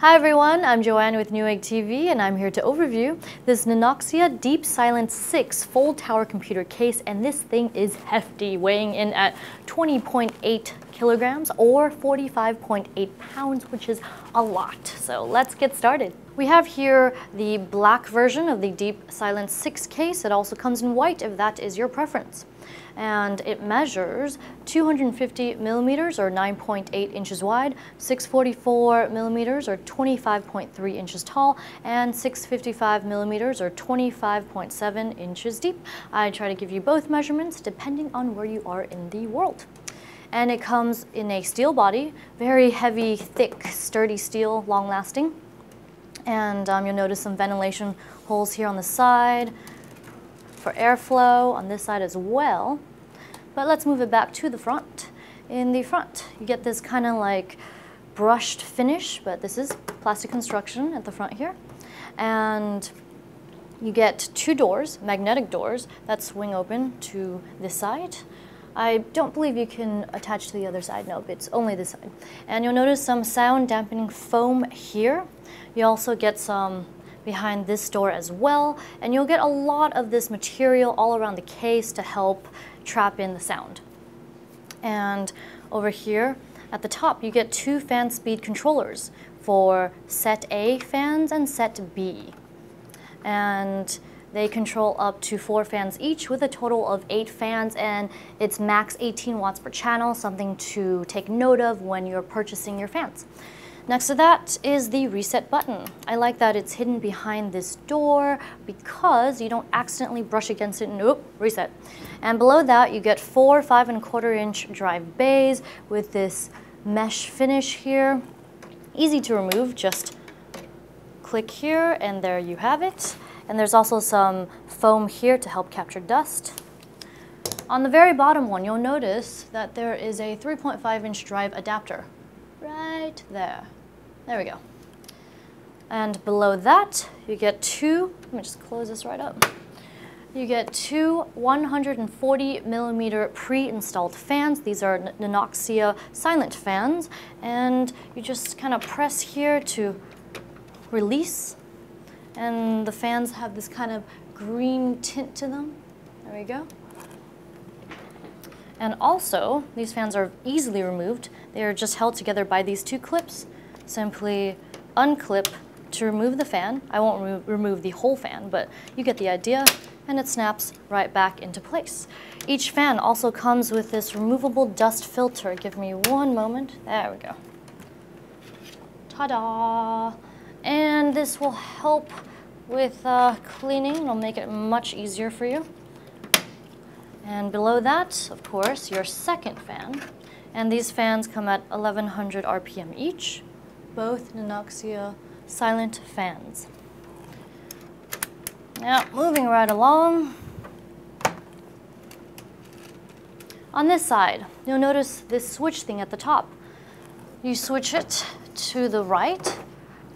Hi everyone, I'm Joanne with Newegg TV and I'm here to overview this Nanoxia Deep Silence 6 full tower computer case, and this thing is hefty, weighing in at 20.8 kilograms or 45.8 pounds, which is a lot. So let's get started. We have here the black version of the Deep Silence 6 case. It also comes in white if that is your preference. And it measures 250 millimeters or 9.8 inches wide, 644 millimeters or 25.3 inches tall, and 655 millimeters or 25.7 inches deep. I try to give you both measurements depending on where you are in the world. And it comes in a steel body, very heavy, thick, sturdy steel, long lasting. And you'll notice some ventilation holes here on the side for airflow, on this side as well. But let's move it back to the front. In the front, you get this kind of like brushed finish, but this is plastic construction at the front here. And you get two doors, magnetic doors, that swing open to this side. I don't believe you can attach to the other side, no, it's only this side. And you'll notice some sound dampening foam here. You also get some behind this door as well, and you'll get a lot of this material all around the case to help trap in the sound. And over here at the top, you get two fan speed controllers for set A fans and set B. And they control up to 4 fans each with a total of 8 fans, and it's max 18 watts per channel, something to take note of when you're purchasing your fans. Next to that is the reset button. I like that it's hidden behind this door because you don't accidentally brush against it and oop, reset. And below that you get 4 5¼ inch drive bays with this mesh finish here. Easy to remove, just click here and there you have it. And there's also some foam here to help capture dust. On the very bottom one, you'll notice that there is a 3.5 inch drive adapter. Right there. There we go. And below that, you get two, let me just close this right up. You get two 140 millimeter pre-installed fans. These are Nanoxia silent fans. And you just kind of press here to release. And the fans have this kind of green tint to them. There we go. And also, these fans are easily removed. They are just held together by these two clips. Simply unclip to remove the fan. I won't remove the whole fan, but you get the idea, and it snaps right back into place. Each fan also comes with this removable dust filter. Give me one moment. There we go. Ta-da! And this will help with cleaning. It'll make it much easier for you. And below that, of course, your second fan. And these fans come at 1100 RPM each, both Nanoxia silent fans. Now, moving right along. On this side, you'll notice this switch thing at the top. You switch it to the right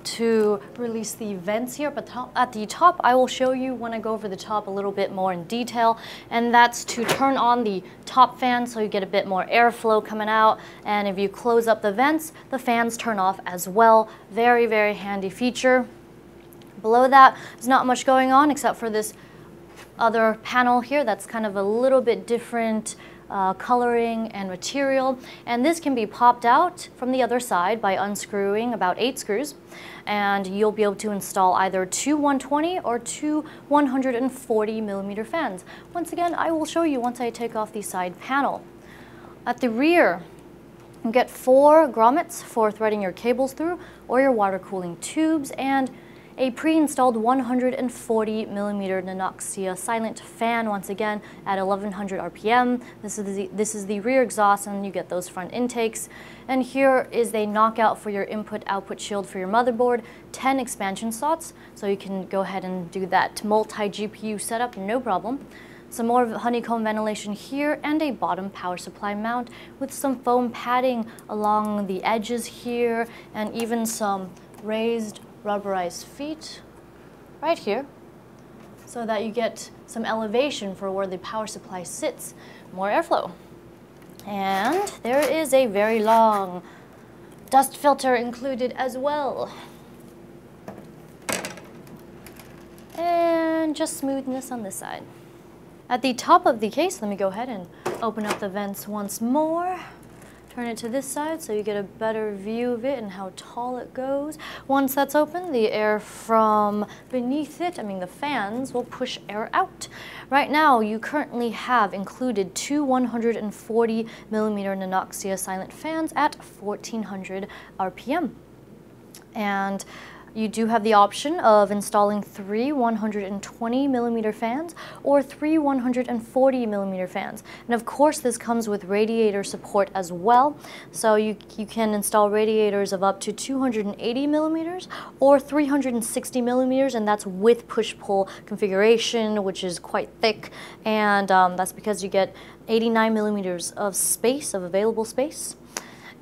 to release the vents here, but at the top I will show you when I go over the top a little bit more in detail, and that's to turn on the top fan so you get a bit more airflow coming out, and if you close up the vents, the fans turn off as well. Very, very handy feature. Below that, there's not much going on except for this other panel here that's kind of a little bit different coloring and material, and this can be popped out from the other side by unscrewing about 8 screws, and you'll be able to install either two 120 or two 140 millimeter fans. Once again, I will show you once I take off the side panel. At the rear, you get 4 grommets for threading your cables through or your water cooling tubes, and a pre-installed 140 millimeter Nanoxia silent fan, once again at 1100 RPM. This is the rear exhaust, and you get those front intakes. And here is a knockout for your input-output shield for your motherboard, 10 expansion slots, so you can go ahead and do that multi-GPU setup, no problem. Some more honeycomb ventilation here, and a bottom power supply mount with some foam padding along the edges here, and even some raised rubberized feet right here so that you get some elevation for where the power supply sits, more airflow. And there is a very long dust filter included as well. And just smoothness on this side. At the top of the case, let me go ahead and open up the vents once more. Turn it to this side so you get a better view of it and how tall it goes. Once that's open, the air from beneath it, the fans, will push air out. Right now, you currently have included two 140 millimeter Nanoxia silent fans at 1400 RPM. And you do have the option of installing three 120 millimeter fans or three 140 millimeter fans. And of course, this comes with radiator support as well. So you can install radiators of up to 280 millimeters or 360 millimeters, and that's with push-pull configuration, which is quite thick. And that's because you get 89 millimeters of space, of available space.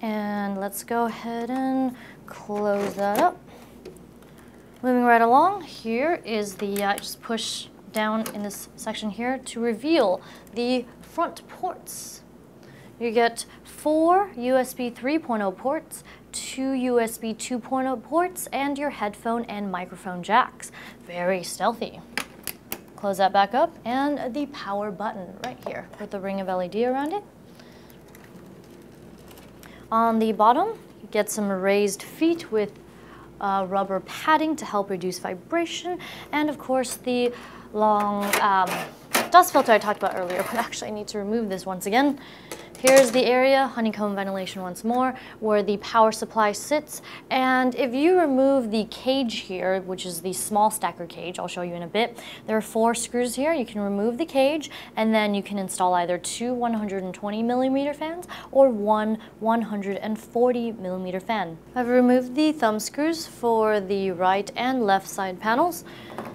And let's go ahead and close that up. Moving right along, here is the, just push down in this section here to reveal the front ports. You get 4 USB 3.0 ports, 2 USB 2.0 ports, and your headphone and microphone jacks. Very stealthy. Close that back up, and the power button right here with the ring of LED around it. On the bottom, you get some raised feet with rubber padding to help reduce vibration, and of course the long dust filter I talked about earlier, but actually I need to remove this once again. Here's the area, honeycomb ventilation once more, where the power supply sits. And if you remove the cage here, which is the small stacker cage, I'll show you in a bit, there are 4 screws here. You can remove the cage, and then you can install either 2 120 millimeter fans or 1 140 millimeter fan. I've removed the thumb screws for the right and left side panels.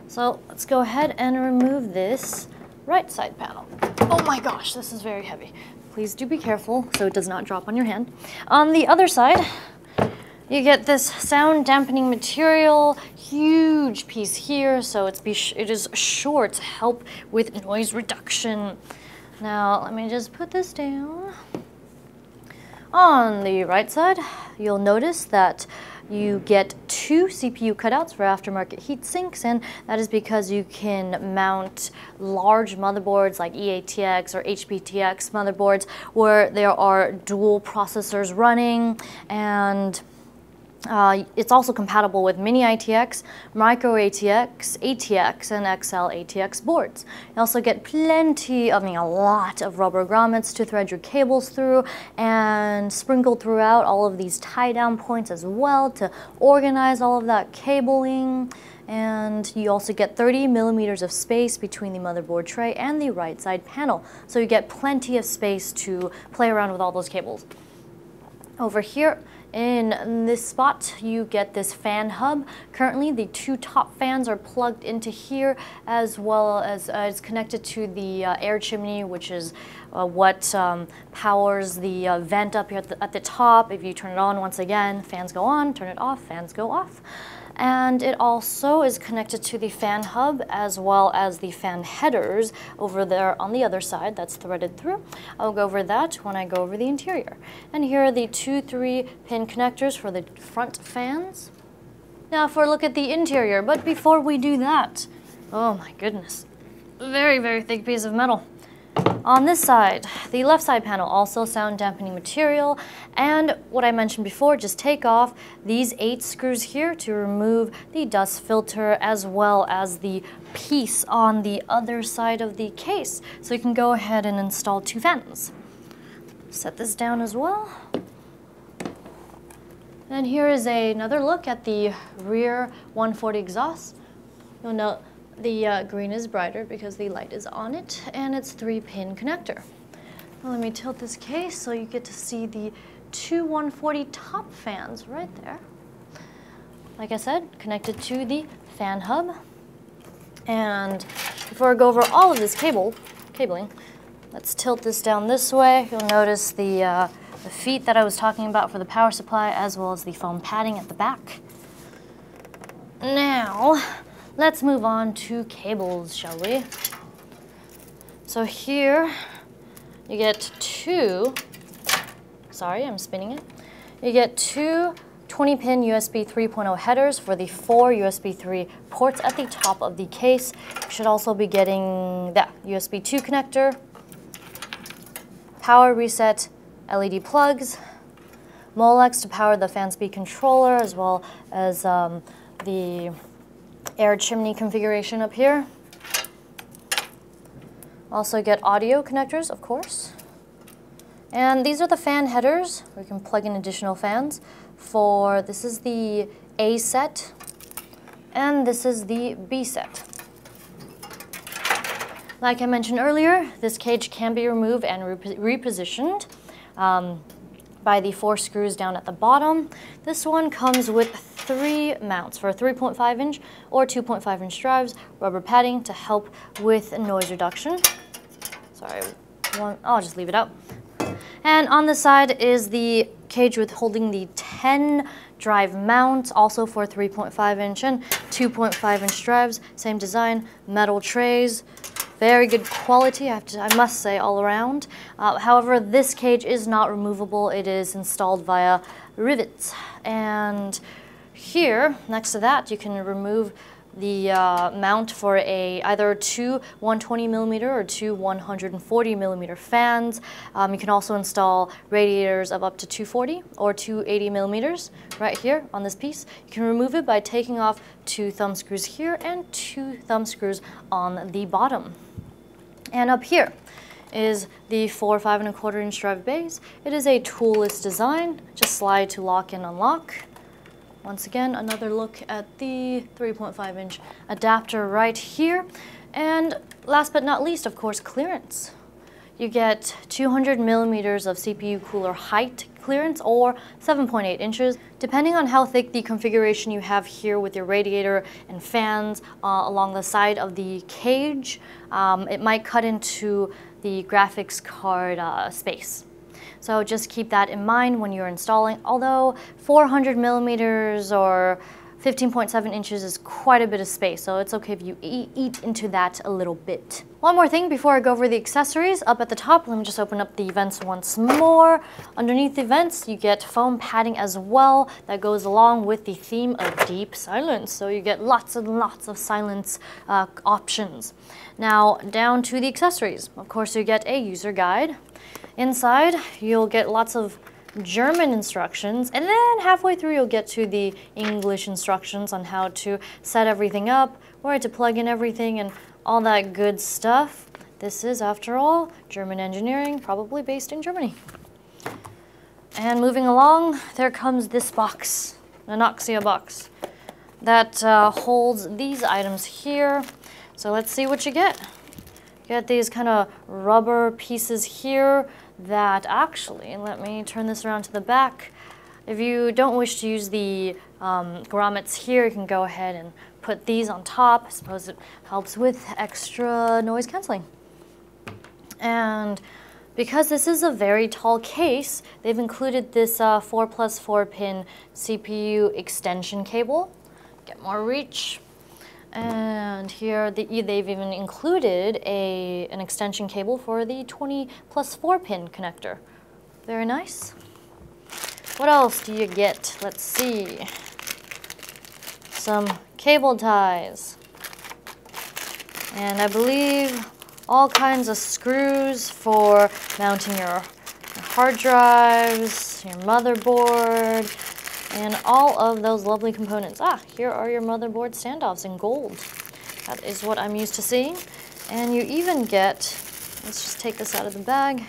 So let's go ahead and remove this right side panel. Oh my gosh, this is very heavy. Please do be careful so it does not drop on your hand. On the other side, you get this sound dampening material, huge piece here, so it is sure to help with noise reduction. Now, let me just put this down. On the right side, you'll notice that you get 2 CPU cutouts for aftermarket heat sinks, and that is because you can mount large motherboards like ATX or HPTX motherboards where there are dual processors running, and it's also compatible with mini ATX, micro ATX, ATX, and XL ATX boards. You also get plenty, a lot of rubber grommets to thread your cables through, and sprinkled throughout all of these tie-down points as well to organize all of that cabling. And you also get 30 millimeters of space between the motherboard tray and the right side panel. So you get plenty of space to play around with all those cables. Over here, in this spot, you get this fan hub. Currently, the 2 top fans are plugged into here, as well as it's connected to the air chimney, which is what powers the vent up here at the top. If you turn it on, once again, fans go on, turn it off, fans go off. And it also is connected to the fan hub as well as the fan headers over there on the other side that's threaded through. I'll go over that when I go over the interior. And here are the 2 3-pin connectors for the front fans. Now for a look at the interior, but before we do that, oh my goodness, very, very thick piece of metal. On this side, the left side panel, also sound dampening material, and what I mentioned before, just take off these 8 screws here to remove the dust filter as well as the piece on the other side of the case. So you can go ahead and install 2 fans. Set this down as well. And here is another look at the rear 140 exhaust. You'll note the green is brighter because the light is on it, and it's 3-pin connector. Now let me tilt this case so you get to see the 2 140 top fans right there. Like I said, connected to the fan hub. And before I go over all of this cabling, let's tilt this down this way. You'll notice the feet that I was talking about for the power supply, as well as the foam padding at the back. Now, let's move on to cables, shall we? So here, you get 2, sorry, I'm spinning it. You get 2 20-pin USB 3.0 headers for the 4 USB 3 ports at the top of the case. You should also be getting that USB 2 connector, power reset LED plugs, Molex to power the fan speed controller, as well as the air chimney configuration up here. Also get audio connectors, of course. And these are the fan headers. We can plug in additional fans for, this is the A set, and this is the B set. Like I mentioned earlier, this cage can be removed and repositioned by the 4 screws down at the bottom. This one comes with 3 mounts for 3.5 inch or 2.5 inch drives, rubber padding to help with noise reduction. Sorry, I'll just leave it out. And on the side is the cage with holding the 10 drive mounts, also for 3.5 inch and 2.5 inch drives. Same design, metal trays. Very good quality, I must say, all around. However, this cage is not removable. It is installed via rivets. And here, next to that, you can remove the mount for either 2 120mm or 2 140mm fans. You can also install radiators of up to 240 or 280mm right here on this piece. You can remove it by taking off 2 thumb screws here and 2 thumb screws on the bottom. And up here is the 4 5.25 inch drive bays. It is a toolless design. Just slide to lock and unlock. Once again, another look at the 3.5 inch adapter right here. And last but not least, of course, clearance. You get 200mm of CPU cooler height clearance or 7.8 inches. Depending on how thick the configuration you have here with your radiator and fans along the side of the cage, it might cut into the graphics card space. So just keep that in mind when you're installing, although 400mm or 15.7 inches is quite a bit of space, so it's okay if you eat into that a little bit. One more thing before I go over the accessories. Up at the top, let me just open up the vents once more. Underneath the vents, you get foam padding as well that goes along with the theme of deep silence, so you get lots and lots of silence options. Now, down to the accessories. Of course, you get a user guide. Inside, you'll get lots of German instructions, and then halfway through you'll get to the English instructions on how to set everything up, where to plug in everything, and all that good stuff. This is, after all, German engineering, probably based in Germany. And moving along, there comes this box, Nanoxia box, that holds these items here. So let's see what you get. You get these kind of rubber pieces here that actually, let me turn this around to the back. If you don't wish to use the grommets here, you can go ahead and put these on top. I suppose it helps with extra noise canceling. And because this is a very tall case, they've included this 4+4 pin CPU extension cable. Get more reach. And here they've even included an extension cable for the 20+4 pin connector. Very nice. What else do you get? Let's see. Some cable ties. And I believe all kinds of screws for mounting your hard drives, your motherboard, and all of those lovely components. Here are your motherboard standoffs in gold. That is what I'm used to seeing. And you even get, let's just take this out of the bag,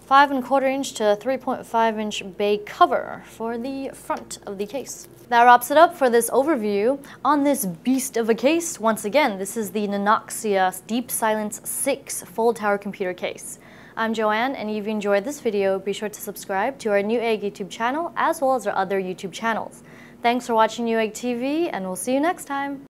5.25 inch to 3.5 inch bay cover for the front of the case. That wraps it up for this overview on this beast of a case. Once again, this is the Nanoxia Deep Silence 6 full tower computer case. I'm Joanne, and if you enjoyed this video, be sure to subscribe to our Newegg YouTube channel as well as our other YouTube channels. Thanks for watching Newegg TV, and we'll see you next time.